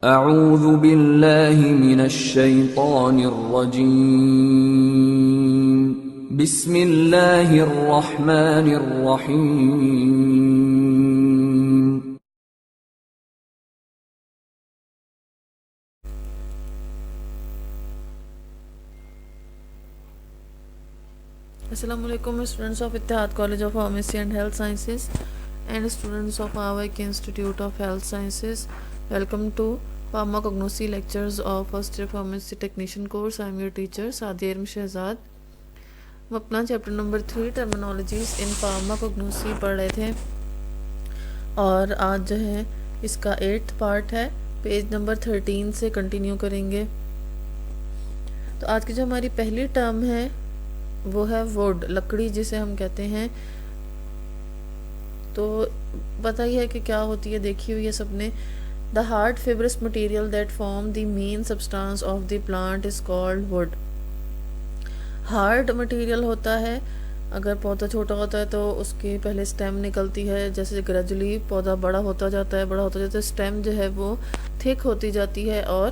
अऊज़ु बिल्लाहि मिनश्शैतानिर्रजीम। बिस्मिल्लाहिर्रहमानिर्रहीम। Assalamualaikum students of Ittihad College of Pharmacy and Health Sciences and students of Awak Institute of Health Sciences. Welcome to Pharmacognosy lectures of first year pharmacy technician course. I am your teacher Sadia Irm Shehzad. हम अपना chapter number 3 terminologies इन pharmacognosy पढ़ रहे थे और आज जो है इसका 8th पार्ट है। पेज नंबर 13 से कंटिन्यू करेंगे। तो आज की जो हमारी पहली टर्म है वो है वुड, लकड़ी जिसे हम कहते हैं। तो पता ही है कि क्या होती है, देखी हुई है सबने। The hard fibrous material that form the main substance of the plant is called would. Hard material होता है। अगर पौधा छोटा होता है तो उसके पहले स्टेम निकलती है, जैसे ग्रेजुअली पौधा बड़ा होता जाता है स्टेम जो है वो थिक होती जाती है और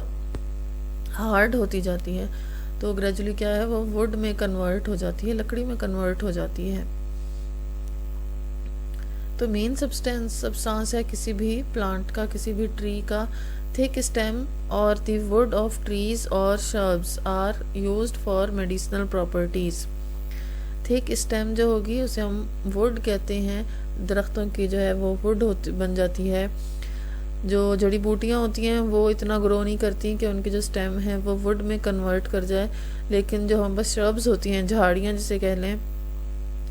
हार्ड होती जाती है। तो ग्रेजुअली क्या है वो वुड में कन्वर्ट हो जाती है, लकड़ी में कन्वर्ट हो जाती है। तो मेन सब्सटेंस है किसी भी प्लांट का, किसी भी ट्री का। थिक स्टेम और द वुड ऑफ ट्रीज और shrubs are used for medicinal properties. Thick stem जो होगी उसे हम वुड कहते हैं। दरख्तों की जो है वो वुड बन जाती है। जो जड़ी बूटियाँ होती हैं वो इतना ग्रो नहीं करती कि उनकी जो स्टेम है वो वुड में कन्वर्ट कर जाए, लेकिन जो हम बस श्रब्स होती हैं, झाड़ियाँ जिसे कह लें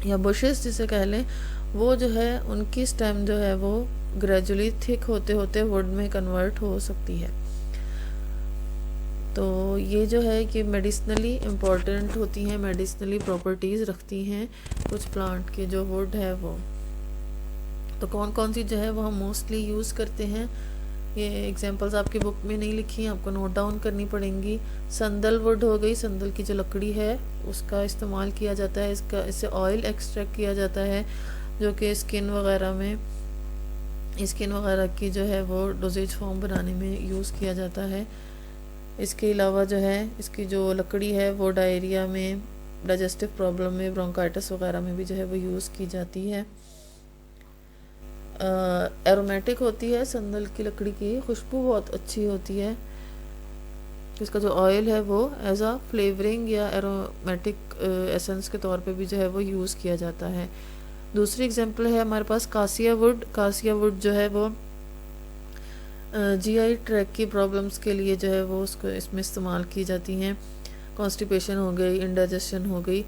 या बुशेस जिसे कह लें, वो जो है उनकी स्टेम जो है वो ग्रेजुअली थिक होते होते वुड में कन्वर्ट हो सकती है। तो ये जो है कि मेडिसिनली इम्पॉर्टेंट होती हैं, मेडिसिनली प्रॉपर्टीज़ रखती हैं कुछ प्लांट के जो वुड है वो। तो कौन कौन सी जो है वो हम मोस्टली यूज़ करते हैं, ये एग्जांपल्स आपकी बुक में नहीं लिखी हैं, आपको नोट डाउन करनी पड़ेंगी। संदल वुड हो गई, संदल की जो लकड़ी है उसका इस्तेमाल किया जाता है। इससे ऑयल एक्सट्रैक्ट किया जाता है जो कि स्किन वगैरह की जो है वो डोजेज फॉर्म बनाने में यूज़ किया जाता है। इसके अलावा जो है इसकी जो लकड़ी है वो डायरिया में, डाइजेस्टिव प्रॉब्लम में, ब्रोंकाइटिस वगैरह में भी जो है वो यूज़ की जाती है। एरोमेटिक होती है संदल की लकड़ी की, खुशबू बहुत अच्छी होती है। इसका जो ऑयल है वो एज अ फ्लेवरिंग या एरोमेटिक एसेंस के तौर पे भी जो है वो यूज़ किया जाता है। दूसरी एग्जांपल है हमारे पास कासिया वुड। कासिया वुड जो है वो जीआई ट्रैक की प्रॉब्लम्स के लिए जो है वो उसको इसमें इस्तेमाल की जाती हैं। कॉन्स्टिपेशन हो गई, इंडाइजेशन हो गई,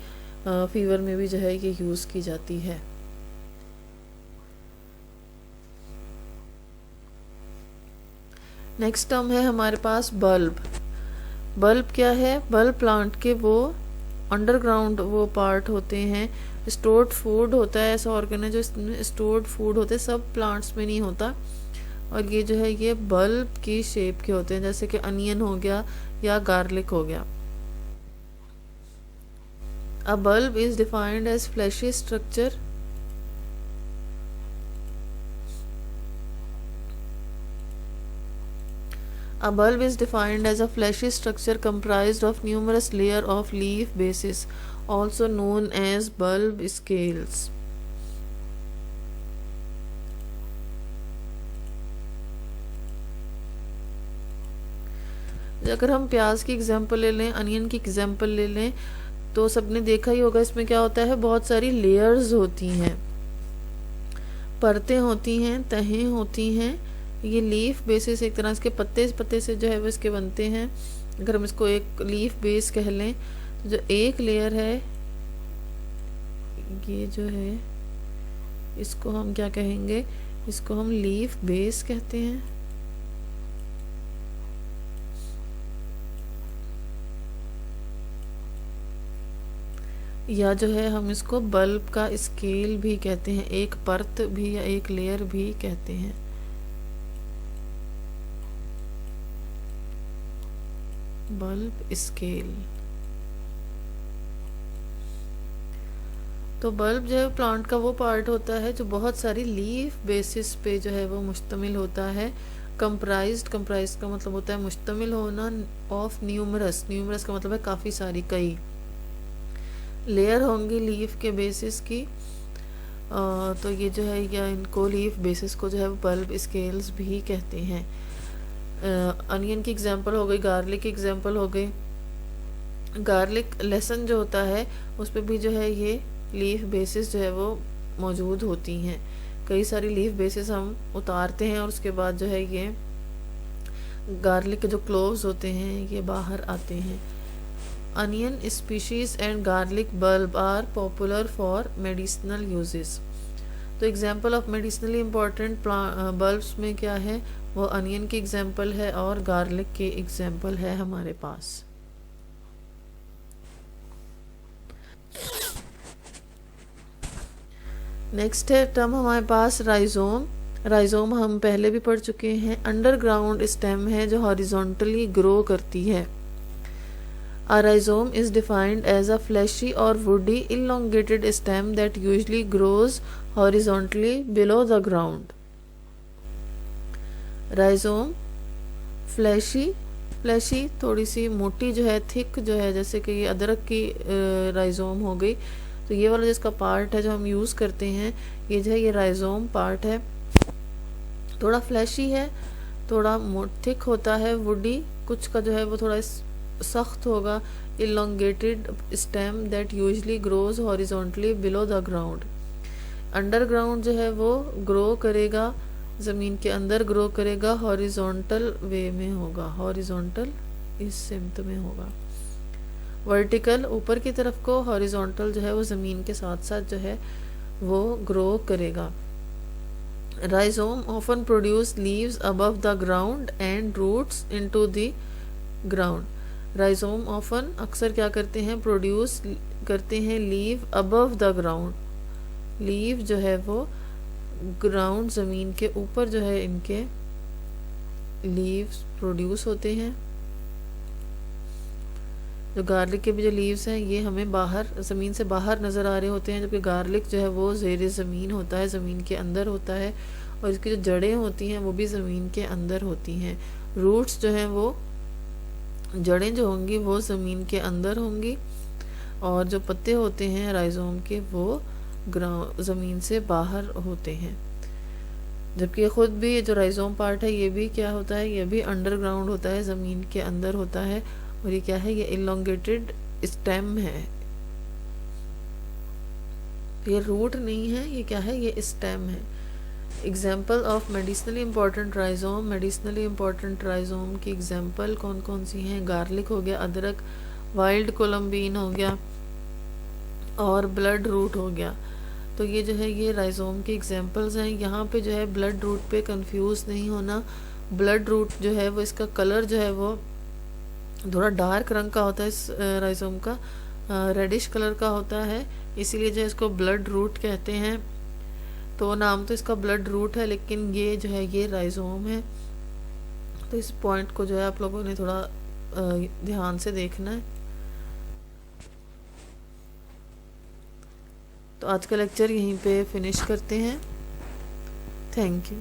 फीवर में भी जो है ये यूज़ की जाती है। नेक्स्ट टर्म है हमारे पास बल्ब। बल्ब क्या है? बल्ब प्लांट के वो अंडरग्राउंड वो पार्ट होते हैं। स्टोर्ड फूड होता है, ऐसा ऑर्गन है जो स्टोर्ड फूड होते हैं, सब प्लांट्स में नहीं होता। और ये जो है ये बल्ब की शेप के होते हैं, जैसे कि अनियन हो गया या गार्लिक हो गया। A bulb is defined as fleshy structure A bulb is defined as a fleshy structure comprised of numerous layers of leaf bases, also known as bulb scales. अगर हम प्याज की एग्जांपल ले लें, अनियन की एग्जांपल ले लें, तो सबने देखा ही होगा इसमें क्या होता है, बहुत सारी लेयर्स होती हैं, परतें होती हैं, तहें होती हैं। ये लीफ बेसिस एक तरह के पत्ते से जो है वो इसके बनते हैं। अगर हम इसको एक लीफ बेस कह लें तो जो एक लेयर है ये जो है इसको हम क्या कहेंगे, इसको हम लीफ बेस कहते हैं। या जो है हम इसको बल्ब का स्केल भी कहते हैं, एक परत भी या एक लेयर भी कहते हैं। Bulb scale. तो बल्ब जो है प्लांट का वो पार्ट होता है जो बहुत सारी लीफ बेसिस पे जो है वो मुश्तमिल होता है। कंप्राइज्ड का मतलब होता है मुश्तमिल होना, ऑफ न्यूमरस का मतलब है काफ़ी सारी, कई लेयर होंगी लीफ के बेसिस की। तो ये जो है या इनको लीफ बेसिस को जो है वो बल्ब स्केल्स भी कहते हैं। अनियन की एग्जांपल हो गई, गार्लिक की एग्जांपल हो गई। गार्लिक लहसुन जो होता है उस पर भी जो है ये लीफ बेसिस जो है वो मौजूद होती हैं। कई सारी लीफ बेसिस हम उतारते हैं और उसके बाद जो है ये गार्लिक के जो क्लोव्स होते हैं ये बाहर आते हैं। Onion species and garlic bulb are popular for medicinal uses. तो example of medicinally important bulbs में क्या है, वो अनियन की एग्जांपल है और गार्लिक की एग्जांपल है हमारे पास। नेक्स्ट है टर्म हमारे पास राइजोम। राइजोम हम पहले भी पढ़ चुके हैं। अंडरग्राउंड स्टेम है जो हॉरिजॉन्टली ग्रो करती है। A rhizome is defined as a fleshy or woody elongated stem that usually grows horizontally below the ground. Rhizome fleshy थोड़ी सी मोटी जो है, थिक जो है, जैसे कि ये अदरक की राइजोम हो गई। तो ये वाला जिसका पार्ट है जो हम यूज़ करते हैं ये जो है ये राइजोम पार्ट है। थोड़ा फ्लैशी है, थोड़ा थिक होता है, वुडी कुछ का जो है वो थोड़ा सख्त होगा। Elongated stem that usually grows horizontally below the ground. Underground जो है वो ग्रो करेगा, ज़मीन के अंदर ग्रो करेगा, हॉरिजॉन्टल वे में होगा, हॉरिजॉन्टल इस सिमत में होगा। वर्टिकल ऊपर की तरफ को, हॉरिजॉन्टल जो है वो ज़मीन के साथ साथ जो है वो ग्रो करेगा। Rhizome often produce leaves above the ground and roots into the ground. Rhizome often अक्सर क्या करते हैं, प्रोड्यूस करते हैं leave above the ground. Leave जो है वो ग्राउंड ज़मीन के ऊपर जो है इनके लीव्स प्रोड्यूस होते हैं। जो गार्लिक के भी जो लीव्स हैं ये हमें बाहर ज़मीन से बाहर नज़र आ रहे होते हैं, जबकि गार्लिक जो है वो ज़ेरे ज़मीन होता है, ज़मीन के अंदर होता है, और इसकी जो जड़ें होती हैं वो भी ज़मीन के अंदर होती हैं। रूट्स जो हैं वो, जड़ें जो होंगी वो ज़मीन के अंदर होंगी, और जो पत्ते होते हैं राइजोम के वो ज़मीन से बाहर होते हैं। जबकि ख़ुद भी ये जो राइजोम पार्ट है ये भी क्या होता है, ये भी अंडरग्राउंड होता है, ज़मीन के अंदर होता है। और ये क्या है, ये इलोंगेटेड स्टेम है, ये रूट नहीं है, ये क्या है, ये स्टेम है। Example of medicinally important rhizome. Medicinally important rhizome की एग्जाम्पल कौन कौन सी हैं, गार्लिक हो गया, अदरक, वाइल्ड कोलम्बीन हो गया और ब्लड रूट हो गया। तो ये जो है ये राइजोम की एग्जाम्पल्स हैं। यहाँ पे जो है ब्लड रूट पे कंफ्यूज नहीं होना। ब्लड रूट जो है वो इसका कलर जो है वो थोड़ा डार्क रंग का होता है, इस राइजोम का रेडिश कलर का होता है, इसीलिए जो है इसको ब्लड रूट कहते हैं। तो नाम तो इसका ब्लड रूट है लेकिन ये जो है ये राइजोम है। तो इस पॉइंट को जो है आप लोगों ने थोड़ा ध्यान से देखना है। तो आज का लेक्चर यहीं पे फिनिश करते हैं। Thank you.